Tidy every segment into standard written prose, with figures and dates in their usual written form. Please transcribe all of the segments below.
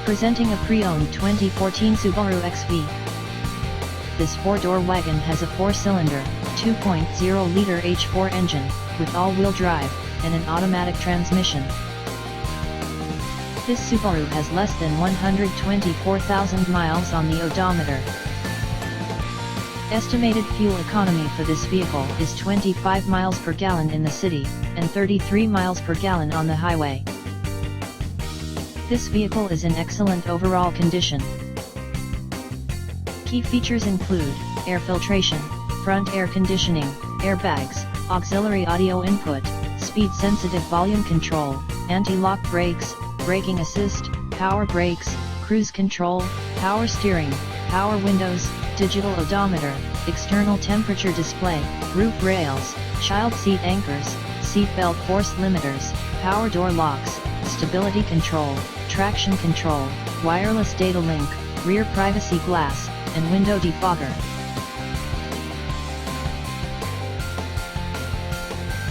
Presenting a pre-owned 2014 Subaru XV. This four-door wagon has a four-cylinder, 2.0-liter H4 engine, with all-wheel drive, and an automatic transmission. This Subaru has less than 124,000 miles on the odometer. Estimated fuel economy for this vehicle is 25 miles per gallon in the city, and 33 miles per gallon on the highway. This vehicle is in excellent overall condition. Key features include air filtration, front air conditioning, airbags, auxiliary audio input, speed-sensitive volume control, anti-lock brakes, braking assist, power brakes, cruise control, power steering, power windows, digital odometer, external temperature display, roof rails, child seat anchors, seat belt force limiters, power door locks, stability control, traction control, wireless data link, rear privacy glass, and window defogger.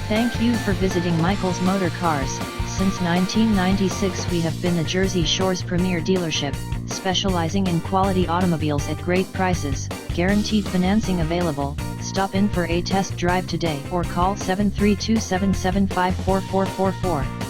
Thank you for visiting Michael's Motorcars. Since 1996 we have been the Jersey Shore's premier dealership, specializing in quality automobiles at great prices, guaranteed financing available. Stop in for a test drive today or call 732-775-4444.